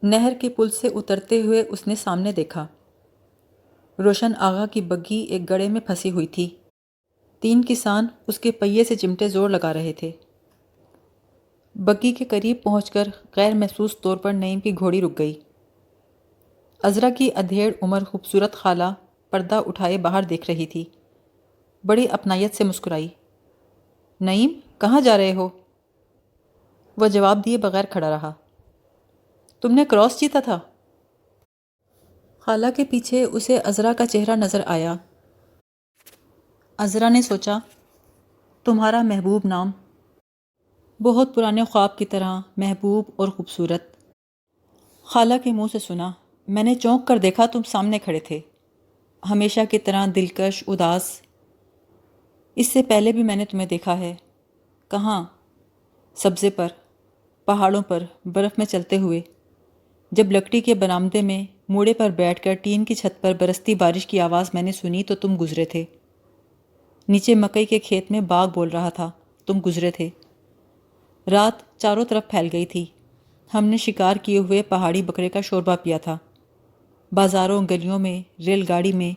نہر کے پل سے اترتے ہوئے اس نے سامنے دیکھا۔ روشن آغا کی بگھی ایک گڑھے میں پھنسی ہوئی تھی۔ 3 کسان اس کے پہیے سے چمٹے زور لگا رہے تھے۔ بگھی کے قریب پہنچ کر غیر محسوس طور پر نعیم کی گھوڑی رک گئی۔ عذرا کی ادھیڑ عمر خوبصورت خالہ پردہ اٹھائے باہر دیکھ رہی تھی۔ بڑی اپنائیت سے مسکرائی۔ نعیم، کہاں جا رہے ہو؟ وہ جواب دیے بغیر کھڑا رہا۔ تم نے کراس جیتا تھا؟ خالہ کے پیچھے اسے عذرا کا چہرہ نظر آیا۔ عذرا نے سوچا، تمہارا محبوب نام، بہت پرانے خواب کی طرح محبوب اور خوبصورت۔ خالہ کے منہ سے سنا، میں نے چونک کر دیکھا تم سامنے کھڑے تھے، ہمیشہ کی طرح دلکش، اداس۔ اس سے پہلے بھی میں نے تمہیں دیکھا ہے۔ کہاں؟ سبزے پر، پہاڑوں پر، برف میں چلتے ہوئے۔ جب لکڑی کے برآمدے میں موڑے پر بیٹھ کر ٹین کی چھت پر برستی بارش کی آواز میں نے سنی تو تم گزرے تھے۔ نیچے مکئی کے کھیت میں باغ بول رہا تھا، تم گزرے تھے۔ رات چاروں طرف پھیل گئی تھی۔ ہم نے شکار کیے ہوئے پہاڑی بکرے کا شوربہ پیا تھا۔ بازاروں، گلیوں میں، ریل گاڑی میں،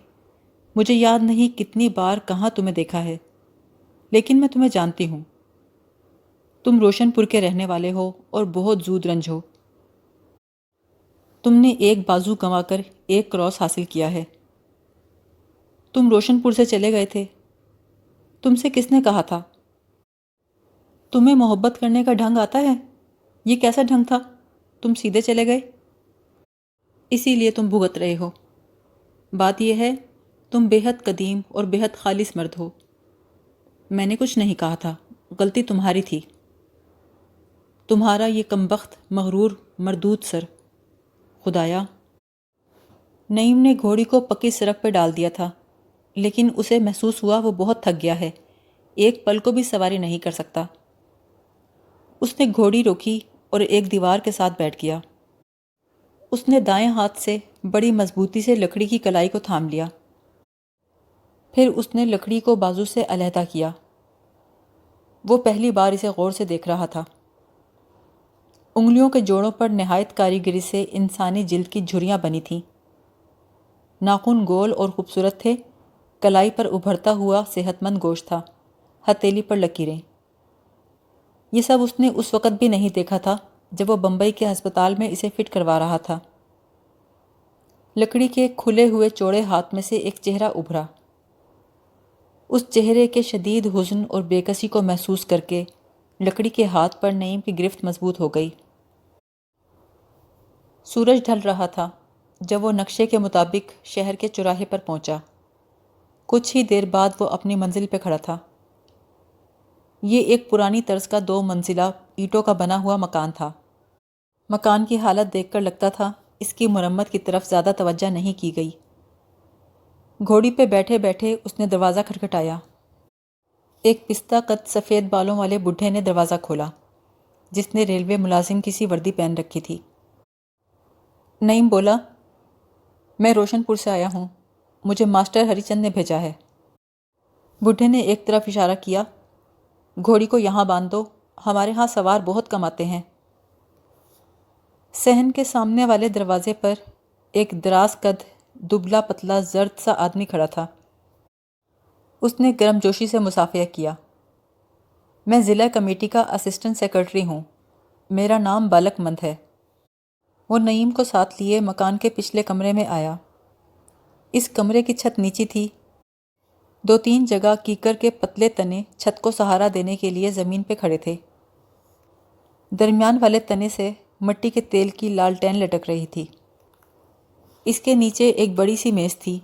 مجھے یاد نہیں کتنی بار کہاں تمہیں دیکھا ہے، لیکن میں تمہیں جانتی ہوں۔ تم روشن پور کے رہنے والے ہو اور بہت زود رنج ہو۔ تم نے ایک بازو گنوا کر ایک کراس حاصل کیا ہے۔ تم روشن پور سے چلے گئے تھے۔ تم سے کس نے کہا تھا؟ تمہیں محبت کرنے کا ڈھنگ آتا ہے؟ یہ کیسا ڈھنگ تھا؟ تم سیدھے چلے گئے۔ اسی لیے تم بھگت رہے ہو۔ بات یہ ہے، تم بے حد قدیم اور بے حد خالص مرد ہو۔ میں نے کچھ نہیں کہا تھا، غلطی تمہاری تھی۔ تمہارا یہ کمبخت، مغرور، مردود سر۔ خدایا! نعیم نے گھوڑی کو پکی سڑک پہ ڈال دیا تھا، لیکن اسے محسوس ہوا وہ بہت تھک گیا ہے، ایک پل کو بھی سواری نہیں کر سکتا۔ اس نے گھوڑی روکی اور ایک دیوار کے ساتھ بیٹھ گیا۔ اس نے دائیں ہاتھ سے بڑی مضبوطی سے لکڑی کی کلائی کو تھام لیا۔ پھر اس نے لکڑی کو بازو سے علیحدہ کیا۔ وہ پہلی بار اسے غور سے دیکھ رہا تھا۔ انگلیوں کے جوڑوں پر نہایت کاریگری سے انسانی جلد کی جھریاں بنی تھیں۔ ناخن گول اور خوبصورت تھے، کلائی پر ابھرتا ہوا صحت مند گوشت تھا، ہتھیلی پر لکیریں۔ یہ سب اس نے اس وقت بھی نہیں دیکھا تھا جب وہ بمبئی کے ہسپتال میں اسے فٹ کروا رہا تھا۔ لکڑی کے کھلے ہوئے چوڑے ہاتھ میں سے ایک چہرہ ابھرا۔ اس چہرے کے شدید حزن اور بے کسی کو محسوس کر کے لکڑی کے ہاتھ پر نعیم کی گرفت مضبوط ہو گئی۔ سورج ڈھل رہا تھا جب وہ نقشے کے مطابق شہر کے چوراہے پر پہنچا۔ کچھ ہی دیر بعد وہ اپنی منزل پہ کھڑا تھا۔ یہ ایک پرانی طرز کا 2 منزلہ اینٹوں کا بنا ہوا مکان تھا۔ مکان کی حالت دیکھ کر لگتا تھا اس کی مرمت کی طرف زیادہ توجہ نہیں کی گئی۔ گھوڑی پہ بیٹھے بیٹھے اس نے دروازہ کھٹکھٹایا۔ ایک پستہ قد سفید بالوں والے بڈھے نے دروازہ کھولا، جس نے ریلوے ملازم کی سی وردی پہن رکھی تھی۔ نعیم بولا، میں روشن پور سے آیا ہوں، مجھے ماسٹر ہری چند نے بھیجا ہے۔ بڈھے نے ایک طرف اشارہ کیا، گھوڑی کو یہاں باندھ دو، ہمارے ہاں سوار بہت کم آتے ہیں۔ صحن کے سامنے والے دروازے پر ایک دراز قد، دبلا پتلا، زرد سا آدمی کھڑا تھا۔ اس نے گرم جوشی سے مصافحہ کیا۔ میں ضلع کمیٹی کا اسسٹنٹ سیکرٹری ہوں، میرا نام بالک مند ہے۔ وہ نعیم کو ساتھ لیے مکان کے پچھلے کمرے میں آیا۔ اس کمرے کی چھت نیچی تھی۔ 2-3 جگہ کیکر کے پتلے تنے چھت کو سہارا دینے کے لیے زمین پہ کھڑے تھے۔ درمیان والے تنے سے مٹی کے تیل کی لالٹین لٹک رہی تھی۔ اس کے نیچے ایک بڑی سی میز تھی،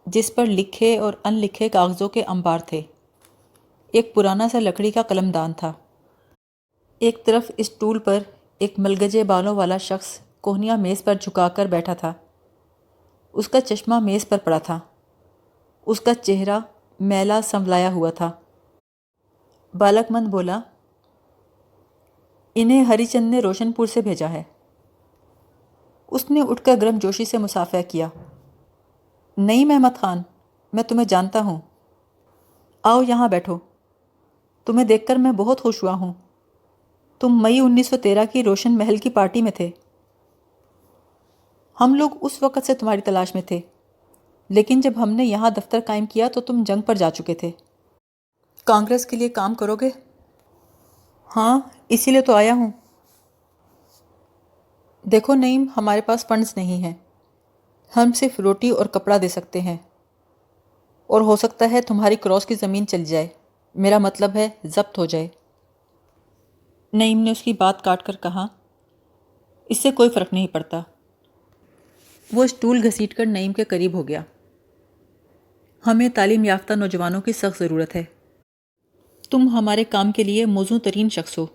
جس پر لکھے اور ان لکھے کاغذوں کے انبار تھے۔ ایک پرانا سا لکڑی کا قلم دان تھا۔ ایک طرف اسٹول پر ایک ملگجے بالوں والا شخص کوہنیا میز پر جھکا کر بیٹھا تھا۔ اس کا چشمہ میز پر پڑا تھا۔ اس کا چہرہ میلا سنبھلایا ہوا تھا۔ بالک مند بولا، انہیں ہری چند نے روشن پور سے بھیجا ہے۔ اس نے اٹھ کر گرم جوشی سے مصافحہ کیا۔ نعیم احمد خان، میں تمہیں جانتا ہوں، آؤ یہاں بیٹھو، تمہیں دیکھ کر میں بہت خوش ہوا ہوں۔ تم مئی 1913 کی روشن محل کی پارٹی میں تھے۔ ہم لوگ اس وقت سے تمہاری تلاش میں تھے، لیکن جب ہم نے یہاں دفتر قائم کیا تو تم جنگ پر جا چکے تھے۔ کانگریس کے لیے کام کرو گے؟ ہاں، اسی لیے تو آیا ہوں۔ دیکھو نعیم، ہمارے پاس فنڈز نہیں ہیں، ہم صرف روٹی اور کپڑا دے سکتے ہیں، اور ہو سکتا ہے تمہاری کراس کی زمین چل جائے، میرا مطلب ہے ضبط ہو جائے۔ نعیم نے اس کی بات کاٹ کر کہا، اس سے کوئی فرق نہیں پڑتا۔ وہ اسٹول گھسیٹ کر نعیم کے قریب ہو گیا۔ ہمیں تعلیم یافتہ نوجوانوں کی سخت ضرورت ہے۔ تم ہمارے کام کے لیے موزوں ترین شخص ہو،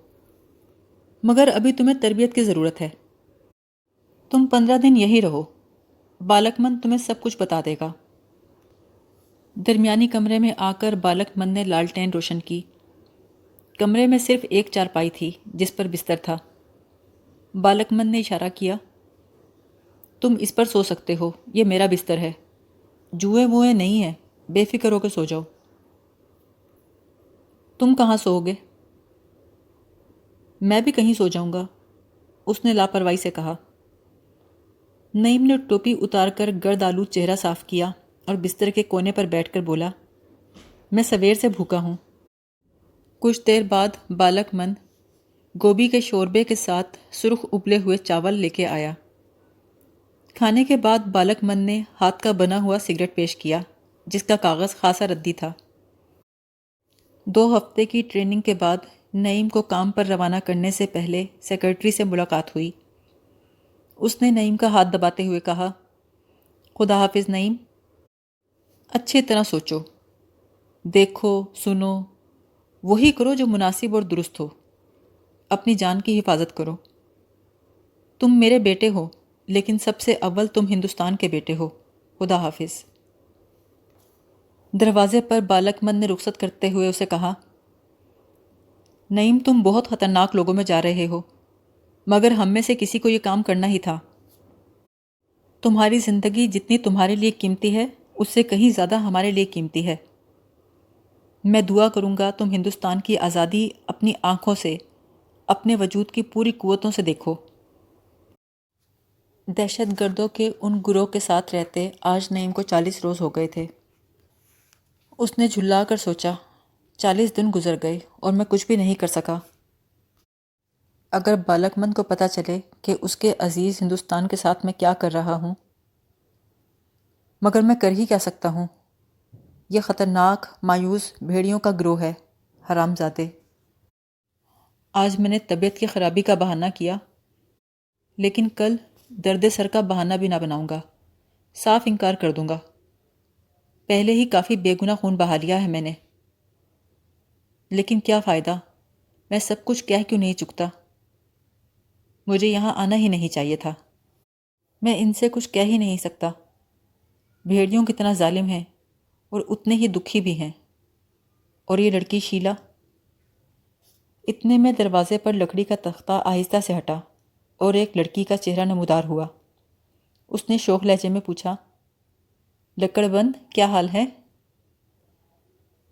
مگر ابھی تمہیں تربیت کی ضرورت ہے۔ تم 15 دن یہی رہو، بالک مند تمہیں سب کچھ بتا دے گا۔ درمیانی کمرے میں آ کر بالک مند نے لالٹین روشن کی۔ کمرے میں صرف ایک چارپائی تھی جس پر بستر تھا۔ بالک مند نے اشارہ کیا، تم اس پر سو سکتے ہو، یہ میرا بستر ہے، جوئیں ووئیں نہیں ہیں، بے فکر ہو کے سو جاؤ۔ تم کہاں سو گے؟ میں بھی کہیں سو جاؤں گا، اس نے لاپرواہی سے کہا۔ نعیم نے ٹوپی اتار کر گرد آلود چہرہ صاف کیا اور بستر کے کونے پر بیٹھ کر بولا، میں سویر سے بھوکا ہوں۔ کچھ دیر بعد بالک مند گوبھی کے شوربے کے ساتھ سرخ ابلے ہوئے چاول لے کے آیا۔ کھانے کے بعد بالک مند نے ہاتھ کا بنا ہوا سگریٹ پیش کیا جس کا کاغذ خاصا ردی تھا۔ 2 ہفتے کی ٹریننگ کے بعد نعیم کو کام پر روانہ کرنے سے پہلے سیکرٹری سے ملاقات ہوئی۔ اس نے نعیم کا ہاتھ دباتے ہوئے کہا، خدا حافظ نعیم، اچھی طرح سوچو، دیکھو، سنو، وہی کرو جو مناسب اور درست ہو، اپنی جان کی حفاظت کرو۔ تم میرے بیٹے ہو، لیکن سب سے اول تم ہندوستان کے بیٹے ہو۔ خدا حافظ۔ دروازے پر بالک مند نے رخصت کرتے ہوئے اسے کہا، نعیم تم بہت خطرناک لوگوں میں جا رہے ہو، مگر ہم میں سے کسی کو یہ کام کرنا ہی تھا۔ تمہاری زندگی جتنی تمہارے لیے قیمتی ہے اس سے کہیں زیادہ ہمارے لیے قیمتی ہے۔ میں دعا کروں گا تم ہندوستان کی آزادی اپنی آنکھوں سے، اپنے وجود کی پوری قوتوں سے دیکھو۔ دہشت گردوں کے ان گروہ کے ساتھ رہتے آج نعیم کو 40 روز ہو گئے تھے۔ اس نے جھلا کر سوچا، 40 دن گزر گئے اور میں کچھ بھی نہیں کر سکا۔ اگر بالک مند کو پتہ چلے کہ اس کے عزیز ہندوستان کے ساتھ میں کیا کر رہا ہوں، مگر میں کر ہی کیا سکتا ہوں؟ یہ خطرناک مایوس بھیڑیوں کا گروہ ہے، حرام زادے۔ آج میں نے طبیعت کی خرابی کا بہانہ کیا، لیکن کل درد سر کا بہانہ بھی نہ بناؤں گا، صاف انکار کر دوں گا۔ پہلے ہی کافی بے گناہ خون بہا لیا ہے میں نے، لیکن کیا فائدہ، میں سب کچھ کہہ کیوں نہیں چکتا؟ مجھے یہاں آنا ہی نہیں چاہیے تھا۔ میں ان سے کچھ کہہ ہی نہیں سکتا، بھیڑیوں کتنا ظالم ہیں اور اتنے ہی دکھی بھی ہیں۔ اور یہ لڑکی شیلا۔ اتنے میں دروازے پر لکڑی کا تختہ آہستہ سے ہٹا اور ایک لڑکی کا چہرہ نمودار ہوا۔ اس نے شوخ لہجے میں پوچھا، لکڑ بند، کیا حال ہے؟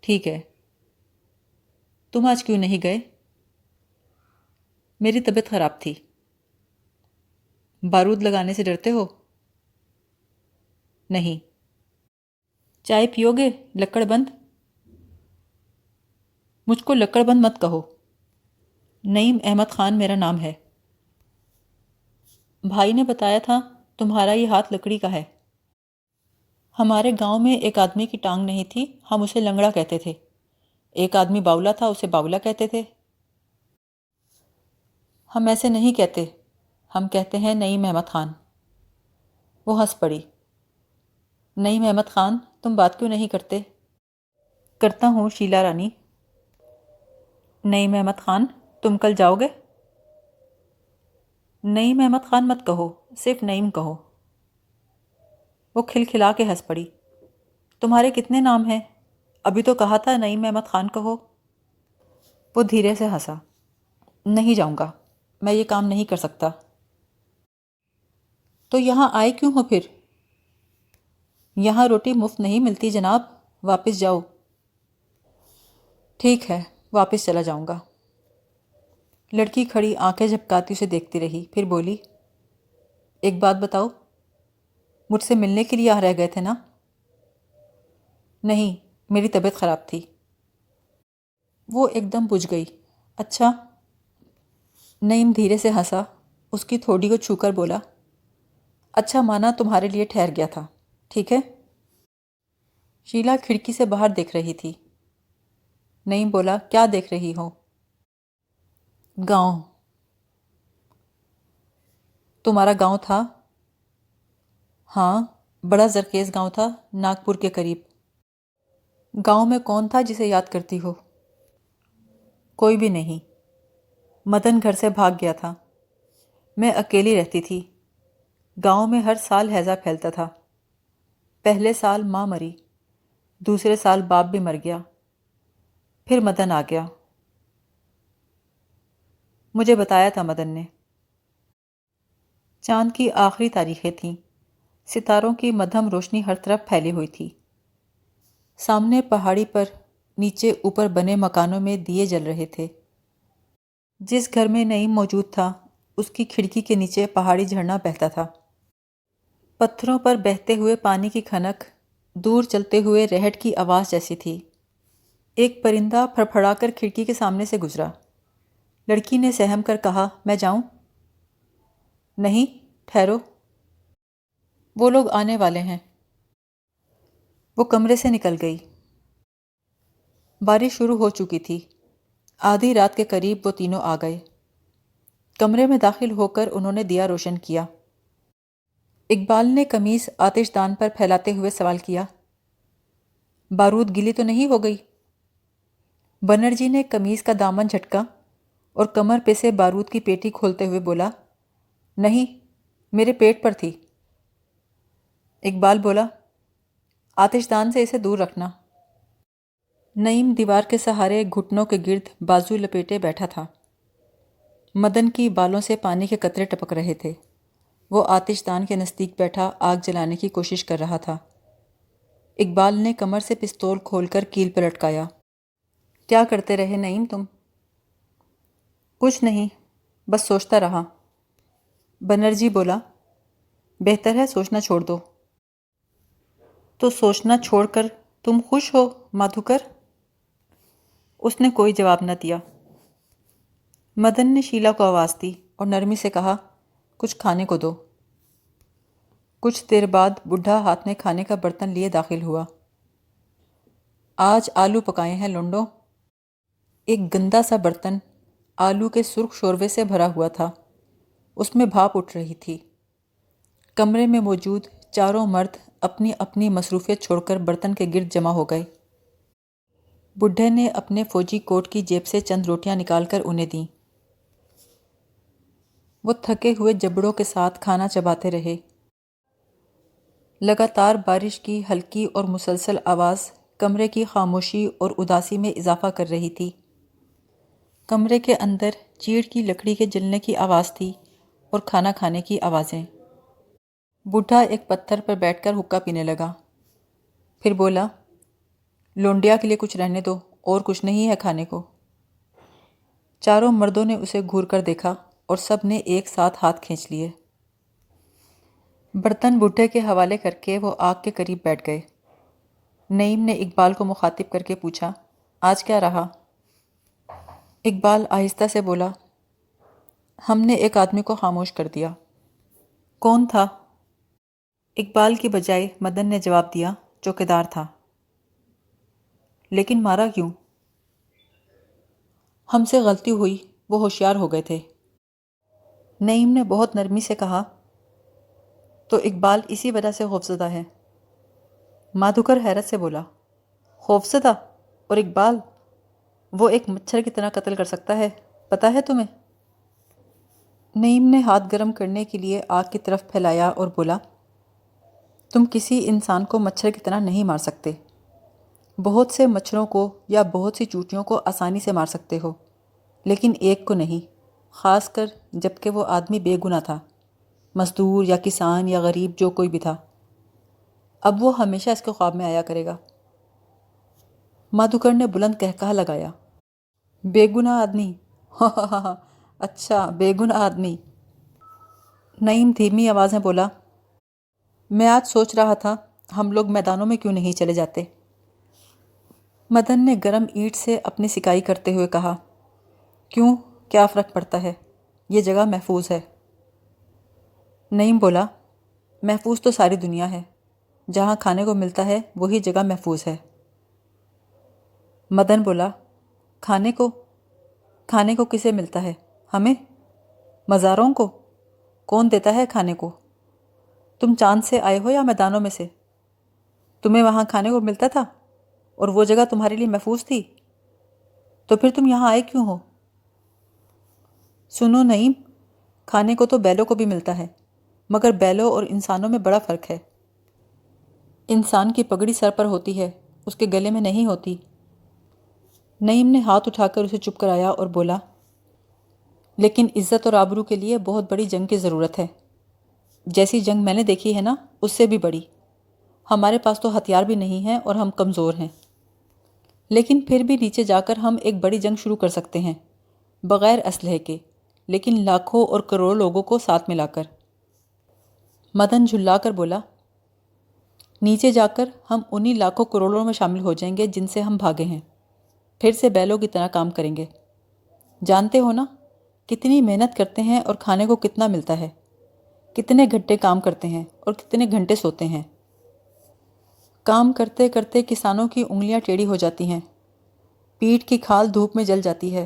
ٹھیک ہے۔ تم آج کیوں نہیں گئے؟ میری طبیعت خراب تھی۔ بارود لگانے سے ڈرتے ہو؟ نہیں۔ چائے پیو گے لکڑ بند؟ مجھ کو لکڑ بند مت کہو، نعیم احمد خان میرا نام ہے۔ بھائی نے بتایا تھا تمہارا یہ ہاتھ لکڑی کا ہے۔ ہمارے گاؤں میں ایک آدمی کی ٹانگ نہیں تھی، ہم اسے لنگڑا کہتے تھے۔ ایک آدمی باولا تھا، اسے باولا کہتے تھے۔ ہم ایسے نہیں کہتے، ہم کہتے ہیں نعیم احمد خان۔ وہ ہنس پڑی۔ نعیم احمد خان، تم بات کیوں نہیں کرتے؟ کرتا ہوں شیلا رانی۔ نعیم احمد خان، تم کل جاؤ گے؟ نعیم احمد خان مت کہو، صرف نعیم کہو۔ وہ کھلکھلا کے ہنس پڑی۔ تمہارے کتنے نام ہیں؟ ابھی تو کہا تھا نعیم احمد خان کہو۔ وہ دھیرے سے ہنسا۔ نہیں جاؤں گا، میں یہ کام نہیں کر سکتا۔ تو یہاں آئے کیوں ہو پھر؟ یہاں روٹی مفت نہیں ملتی جناب، واپس جاؤ۔ ٹھیک ہے، واپس چلا جاؤں گا۔ لڑکی کھڑی آنکھیں جھپکاتی اسے دیکھتی رہی، پھر بولی، ایک بات بتاؤ، مجھ سے ملنے کے لیے یہاں رہ گئے تھے نا؟ نہیں، میری طبیعت خراب تھی۔ وہ ایک دم بجھ گئی۔ اچھا؟ نعیم دھیرے سے ہنسا، اس کی تھوڑی کو چھو کر بولا، اچھا مانا تمہارے لیے ٹھہر گیا تھا، ٹھیک ہے؟ شیلا کھڑکی سے باہر دیکھ رہی تھی۔ نعیم بولا، کیا دیکھ رہی ہو؟ گاؤں۔ تمہارا گاؤں تھا؟ ہاں، بڑا زرخیز گاؤں تھا، ناگپور کے قریب۔ گاؤں میں کون تھا جسے یاد کرتی ہو؟ کوئی بھی نہیں، مدن گھر سے بھاگ گیا تھا۔ میں اکیلی رہتی تھی۔ گاؤں میں ہر سال ہیضہ پھیلتا تھا۔ پہلے سال ماں مری، دوسرے سال باپ بھی مر گیا، پھر مدن آ گیا۔ مجھے بتایا تھا مدن نے۔ چاند کی آخری تاریخیں تھیں، ستاروں کی مدھم روشنی ہر طرف پھیلی ہوئی تھی۔ سامنے پہاڑی پر نیچے اوپر بنے مکانوں میں دیے جل رہے تھے۔ جس گھر میں نعیم موجود تھا اس کی کھڑکی کے نیچے پہاڑی جھرنا بہتا تھا۔ پتھروں پر بہتے ہوئے پانی کی کھنک دور چلتے ہوئے رہٹ کی آواز جیسی تھی۔ ایک پرندہ پھڑپھڑا کر کھڑکی کے سامنے سے گزرا۔ لڑکی نے سہم کر کہا، میں جاؤں؟ نہیں، ٹھہرو، وہ لوگ آنے والے ہیں۔ وہ کمرے سے نکل گئی۔ بارش شروع ہو چکی تھی۔ آدھی رات کے قریب وہ تینوں آ گئے۔ کمرے میں داخل ہو کر انہوں نے دیا روشن کیا۔ اقبال نے قمیص آتش دان پر پھیلاتے ہوئے سوال کیا، بارود گلی تو نہیں ہو گئی؟ بنرجی نے قمیص کا دامن جھٹکا اور کمر پہ سے بارود کی پیٹی کھولتے ہوئے بولا، نہیں، میرے پیٹ پر تھی۔ اقبال بولا، آتش دان سے اسے دور رکھنا۔ نعیم دیوار کے سہارے گھٹنوں کے گرد بازو لپیٹے بیٹھا تھا۔ مدن کی بالوں سے پانی کے قطرے ٹپک رہے تھے۔ وہ آتش دان کے نزدیک بیٹھا آگ جلانے کی کوشش کر رہا تھا۔ اقبال نے کمر سے پستول کھول کر کیل پر لٹکایا۔ کیا کرتے رہے نعیم تم؟ کچھ نہیں، بس سوچتا رہا۔ بنرجی بولا، بہتر ہے سوچنا چھوڑ دو۔ تو سوچنا چھوڑ کر تم خوش ہو مادھوکر؟ اس نے کوئی جواب نہ دیا۔ مدن نے شیلا کو آواز دی اور نرمی سے کہا، کچھ کھانے کو دو۔ کچھ دیر بعد بڈھا ہاتھ میں کھانے کا برتن لیے داخل ہوا۔ آج آلو پکائے ہیں لونڈو۔ ایک گندا سا برتن آلو کے سرخ شوربے سے بھرا ہوا تھا، اس میں بھاپ اٹھ رہی تھی۔ کمرے میں موجود چاروں مرد اپنی اپنی مصروفیت چھوڑ کر برتن کے گرد جمع ہو گئے۔ بڈھے نے اپنے فوجی کوٹ کی جیب سے چند روٹیاں نکال کر انہیں دیں۔ وہ تھکے ہوئے جبڑوں کے ساتھ کھانا چباتے رہے۔ لگاتار بارش کی ہلکی اور مسلسل آواز کمرے کی خاموشی اور اداسی میں اضافہ کر رہی تھی۔ کمرے کے اندر چیڑ کی لکڑی کے جلنے کی آواز تھی اور کھانا کھانے کی آوازیں۔ بڈھا ایک پتھر پر بیٹھ کر حقہ پینے لگا، پھر بولا، لونڈیا کے لیے کچھ رہنے دو، اور کچھ نہیں ہے کھانے کو۔ چاروں مردوں نے اسے گھور کر دیکھا اور سب نے ایک ساتھ ہاتھ کھینچ لیے۔ برتن بڈھے کے حوالے کر کے وہ آگ کے قریب بیٹھ گئے۔ نعیم نے اقبال کو مخاطب کر کے پوچھا، آج کیا رہا؟ اقبال آہستہ سے بولا، ہم نے ایک آدمی کو خاموش کر دیا۔ کون تھا؟ اقبال کی بجائے مدن نے جواب دیا، چوکیدار تھا۔ لیکن مارا کیوں؟ ہم سے غلطی ہوئی، وہ ہوشیار ہو گئے تھے۔ نعیم نے بہت نرمی سے کہا، تو اقبال اسی وجہ سے خوفزدہ ہے۔ مادھوکر حیرت سے بولا، خوفزدہ؟ اور اقبال؟ وہ ایک مچھر کی طرح قتل کر سکتا ہے، پتہ ہے تمہیں؟ نعیم نے ہاتھ گرم کرنے کے لیے آگ کی طرف پھیلایا اور بولا، تم کسی انسان کو مچھر کی طرح نہیں مار سکتے۔ بہت سے مچھروں کو یا بہت سی چوٹیوں کو آسانی سے مار سکتے ہو، لیکن ایک کو نہیں، خاص کر جب کہ وہ آدمی بے گناہ تھا، مزدور یا کسان یا غریب جو کوئی بھی تھا۔ اب وہ ہمیشہ اس کے خواب میں آیا کرے گا۔ مادھوکر نے بلند قہقہہ لگایا، بے گناہ آدمی؟ ہاں ہاں ہاں ہاں، اچھا بے گناہ آدمی۔ نعیم دھیمی آواز میں بولا، میں آج سوچ رہا تھا ہم لوگ میدانوں میں کیوں نہیں چلے جاتے؟ مدن نے گرم اینٹ سے اپنی سکائی کرتے ہوئے کہا۔ کیوں؟ کیا فرق پڑتا ہے؟ یہ جگہ محفوظ ہے۔ نعیم بولا، محفوظ تو ساری دنیا ہے، جہاں کھانے کو ملتا ہے وہی جگہ محفوظ ہے۔ مدن بولا، کھانے کو کسے ملتا ہے؟ ہمیں؟ مزاروں کو؟ کون دیتا ہے کھانے کو؟ تم چاند سے آئے ہو یا میدانوں میں سے؟ تمہیں وہاں کھانے کو ملتا تھا اور وہ جگہ تمہارے لیے محفوظ تھی، تو پھر تم یہاں آئے کیوں ہو؟ سنو نعیم، کھانے کو تو بیلوں کو بھی ملتا ہے، مگر بیلوں اور انسانوں میں بڑا فرق ہے۔ انسان کی پگڑی سر پر ہوتی ہے، اس کے گلے میں نہیں ہوتی۔ نعیم نے ہاتھ اٹھا کر اسے چپ کرایا اور بولا، لیکن عزت اور آبرو کے لیے بہت بڑی جنگ کی ضرورت ہے۔ جیسی جنگ میں نے دیکھی ہے نا، اس سے بھی بڑی۔ ہمارے پاس تو ہتھیار بھی نہیں ہیں اور ہم کمزور ہیں، لیکن پھر بھی نیچے جا کر ہم ایک بڑی جنگ شروع کر سکتے ہیں، بغیر اسلحے کے، لیکن لاکھوں اور کروڑوں لوگوں کو ساتھ ملا کر۔ مدن جھلا کر بولا، نیچے جا کر ہم انہی لاکھوں کروڑوں میں شامل ہو جائیں گے جن سے ہم بھاگے ہیں، پھر سے بیلوں کی طرح کام کریں گے۔ جانتے ہو نا کتنی محنت کرتے ہیں اور کھانے کو کتنا ملتا ہے، کتنے گھنٹے کام کرتے ہیں اور کتنے گھنٹے سوتے ہیں۔ کام کرتے کرتے کسانوں کی انگلیاں ٹیڑھی ہو جاتی ہیں، پیٹھ کی کھال دھوپ میں جل جاتی ہے،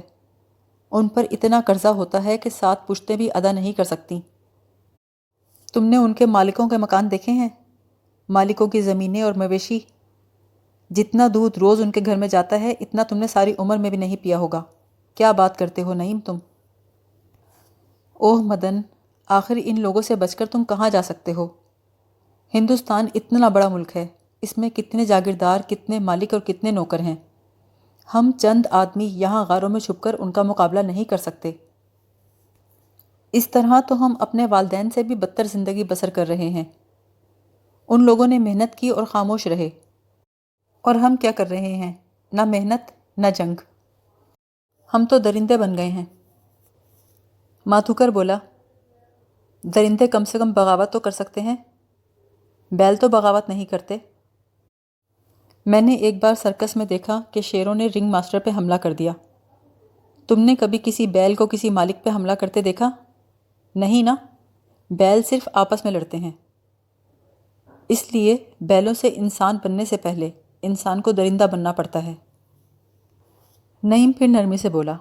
ان پر اتنا قرضہ ہوتا ہے کہ 7 پشتیں بھی ادا نہیں کر سکتی۔ تم نے ان کے مالکوں کے مکان دیکھے ہیں؟ مالکوں کی زمینیں اور مویشی؟ جتنا دودھ روز ان کے گھر میں جاتا ہے اتنا تم نے ساری عمر میں بھی نہیں پیا ہوگا۔ کیا بات کرتے ہو نعیم تم؟ اوہ مدن، آخر ان لوگوں سے بچ کر تم کہاں جا سکتے ہو؟ ہندوستان اتنا بڑا ملک ہے، اس میں کتنے جاگیردار، کتنے مالک اور کتنے نوکر ہیں۔ ہم چند آدمی یہاں غاروں میں چھپ کر ان کا مقابلہ نہیں کر سکتے۔ اس طرح تو ہم اپنے والدین سے بھی بدتر زندگی بسر کر رہے ہیں۔ ان لوگوں نے محنت کی اور خاموش رہے، اور ہم کیا کر رہے ہیں؟ نہ محنت نہ جنگ، ہم تو درندے بن گئے ہیں۔ ماتھوکر بولا، درندے کم سے کم بغاوت تو کر سکتے ہیں، بیل تو بغاوت نہیں کرتے۔ میں نے ایک بار سرکس میں دیکھا کہ شیروں نے رنگ ماسٹر پہ حملہ کر دیا۔ تم نے کبھی کسی بیل کو کسی مالک پہ حملہ کرتے دیکھا؟ نہیں نا، بیل صرف آپس میں لڑتے ہیں۔ اس لیے بیلوں سے انسان بننے سے پہلے انسان کو درندہ بننا پڑتا ہے۔ نعیم پھر نرمی سے بولا،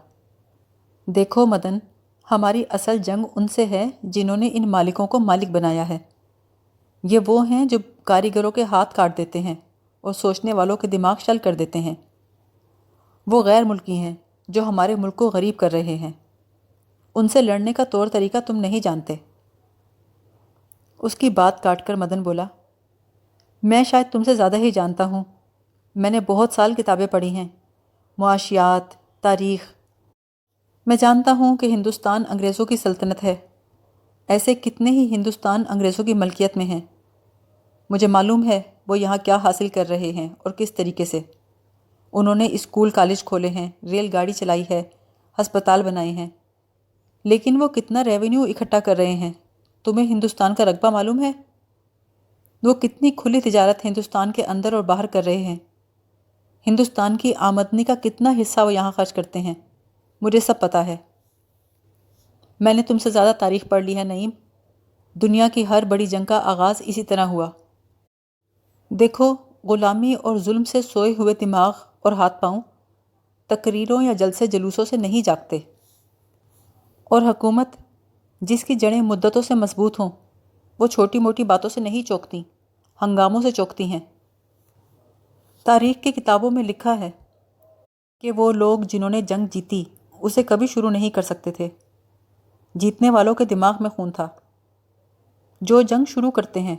دیکھو مدن، ہماری اصل جنگ ان سے ہے جنہوں نے ان مالکوں کو مالک بنایا ہے۔ یہ وہ ہیں جو کاریگروں کے ہاتھ کاٹ دیتے ہیں اور سوچنے والوں کے دماغ شل کر دیتے ہیں۔ وہ غیر ملکی ہیں جو ہمارے ملک کو غریب کر رہے ہیں۔ ان سے لڑنے کا طور طریقہ تم نہیں جانتے۔ اس کی بات کاٹ کر مدن بولا، میں شاید تم سے زیادہ ہی جانتا ہوں۔ میں نے بہت سال کتابیں پڑھی ہیں، معاشیات، تاریخ۔ میں جانتا ہوں کہ ہندوستان انگریزوں کی سلطنت ہے۔ ایسے کتنے ہی ہندوستان انگریزوں کی ملکیت میں ہیں۔ مجھے معلوم ہے وہ یہاں کیا حاصل کر رہے ہیں اور کس طریقے سے۔ انہوں نے اسکول کالج کھولے ہیں، ریل گاڑی چلائی ہے، ہسپتال بنائے ہیں، لیکن وہ کتنا ریونیو اکٹھا کر رہے ہیں؟ تمہیں ہندوستان کا رقبہ معلوم ہے؟ وہ کتنی کھلی تجارت ہندوستان کے اندر اور باہر کر رہے ہیں؟ ہندوستان کی آمدنی کا کتنا حصہ وہ یہاں خرچ کرتے ہیں؟ مجھے سب پتہ ہے۔ میں نے تم سے زیادہ تاریخ پڑھ لی ہے نعیم۔ دنیا کی ہر بڑی جنگ کا آغاز اسی طرح ہوا۔ دیکھو، غلامی اور ظلم سے سوئے ہوئے دماغ اور ہاتھ پاؤں تقریروں یا جلسے جلوسوں سے نہیں جاگتے، اور حکومت جس کی جڑیں مدتوں سے مضبوط ہوں وہ چھوٹی موٹی باتوں سے نہیں چوکتی، ہنگاموں سے چوکتی ہیں۔ تاریخ کی کتابوں میں لکھا ہے کہ وہ لوگ جنہوں نے جنگ جیتی اسے کبھی شروع نہیں کر سکتے تھے۔ جیتنے والوں کے دماغ میں خون تھا۔ جو جنگ شروع کرتے ہیں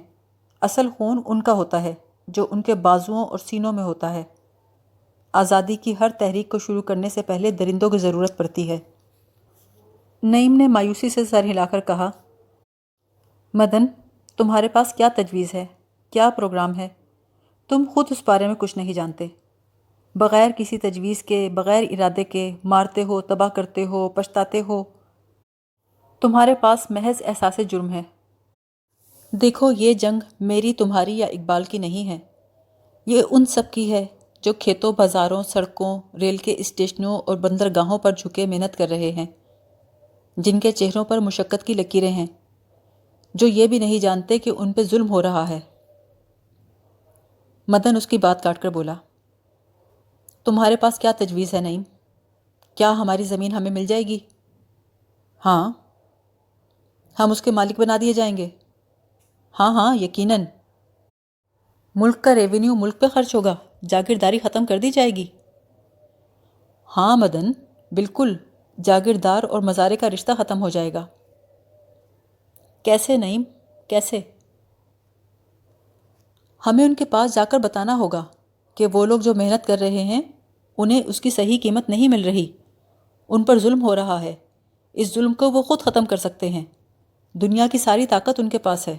اصل خون ان کا ہوتا ہے جو ان کے بازوؤں اور سینوں میں ہوتا ہے۔ آزادی کی ہر تحریک کو شروع کرنے سے پہلے درندوں کی ضرورت پڑتی ہے۔ نعیم نے مایوسی سے سر ہلا کر کہا، مدن، تمہارے پاس کیا تجویز ہے؟ کیا پروگرام ہے؟ تم خود اس بارے میں کچھ نہیں جانتے۔ بغیر کسی تجویز کے، بغیر ارادے کے، مارتے ہو، تباہ کرتے ہو، پچھتاتے ہو۔ تمہارے پاس محض احساس جرم ہے۔ دیکھو یہ جنگ میری تمہاری یا اقبال کی نہیں ہے، یہ ان سب کی ہے جو کھیتوں بازاروں سڑکوں ریل کے اسٹیشنوں اور بندرگاہوں پر جھکے محنت کر رہے ہیں، جن کے چہروں پر مشقت کی لکیریں ہیں، جو یہ بھی نہیں جانتے کہ ان پہ ظلم ہو رہا ہے۔ مدن اس کی بات کاٹ کر بولا، تمہارے پاس کیا تجویز ہے نعیم؟ کیا ہماری زمین ہمیں مل جائے گی؟ ہاں۔ ہم اس کے مالک بنا دیے جائیں گے؟ ہاں ہاں یقیناً۔ ملک کا ریونیو ملک پہ خرچ ہوگا، جاگیرداری ختم کر دی جائے گی۔ ہاں مدن، بالکل، جاگیردار اور مزارے کا رشتہ ختم ہو جائے گا۔ کیسے نعیم، کیسے؟ ہمیں ان کے پاس جا کر بتانا ہوگا کہ وہ لوگ جو محنت کر رہے ہیں انہیں اس کی صحیح قیمت نہیں مل رہی، ان پر ظلم ہو رہا ہے، اس ظلم کو وہ خود ختم کر سکتے ہیں، دنیا کی ساری طاقت ان کے پاس ہے۔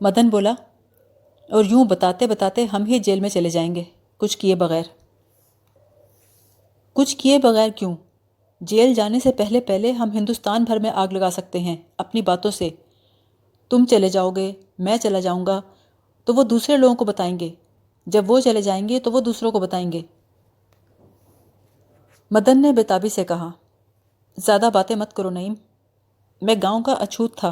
مدن بولا، اور یوں بتاتے بتاتے ہم ہی جیل میں چلے جائیں گے، کچھ کیے بغیر۔ کچھ کیے بغیر کیوں؟ جیل جانے سے پہلے پہلے ہم ہندوستان بھر میں آگ لگا سکتے ہیں اپنی باتوں سے۔ تم چلے جاؤ گے، میں چلا جاؤں گا تو وہ دوسرے لوگوں کو بتائیں گے، جب وہ چلے جائیں گے تو وہ دوسروں کو بتائیں گے۔ مدن نے بےتابی سے کہا، زیادہ باتیں مت کرو نعیم، میں گاؤں کا اچھوت تھا،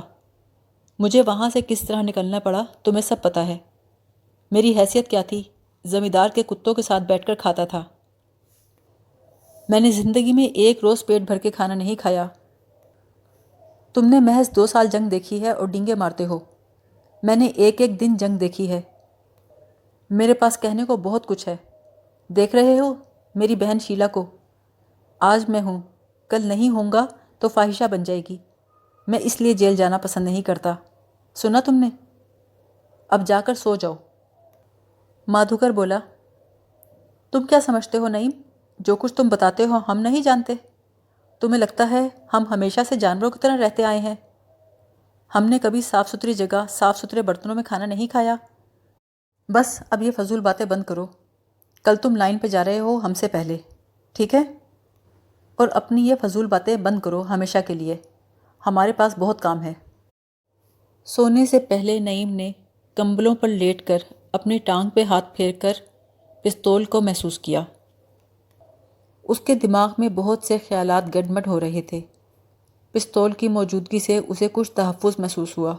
مجھے وہاں سے کس طرح نکلنا پڑا تمہیں سب پتہ ہے۔ میری حیثیت کیا تھی؟ زمیندار کے کتوں کے ساتھ بیٹھ کر کھاتا تھا۔ میں نے زندگی میں ایک روز پیٹ بھر کے کھانا نہیں کھایا۔ تم نے محض 2 سال جنگ دیکھی ہے اور ڈینگے مارتے ہو، میں نے ایک ایک دن جنگ دیکھی ہے۔ میرے پاس کہنے کو بہت کچھ ہے، دیکھ رہے ہو میری بہن شیلا کو، آج میں ہوں، کل نہیں ہوں گا تو فاحشہ بن جائے گی، میں اس لیے جیل جانا پسند نہیں کرتا۔ سنا تم نے؟ اب جا کر سو جاؤ۔ مادھوکر بولا، تم کیا سمجھتے ہو نعیم، جو کچھ تم بتاتے ہو ہم نہیں جانتے؟ تمہیں لگتا ہے ہم ہمیشہ سے جانوروں کی طرح رہتے آئے ہیں؟ ہم نے کبھی صاف ستھری جگہ صاف ستھرے برتنوں میں کھانا نہیں کھایا؟ بس اب یہ فضول باتیں بند کرو، کل تم لائن پہ جا رہے ہو ہم سے پہلے، ٹھیک ہے؟ اور اپنی یہ فضول باتیں بند کرو ہمیشہ کے لیے، ہمارے پاس بہت کام ہے۔ سونے سے پہلے نعیم نے کمبلوں پر لیٹ کر اپنی ٹانگ پہ ہاتھ پھیر کر پستول کو محسوس کیا۔ اس کے دماغ میں بہت سے خیالات گڈمڈ ہو رہے تھے۔ پستول کی موجودگی سے اسے کچھ تحفظ محسوس ہوا۔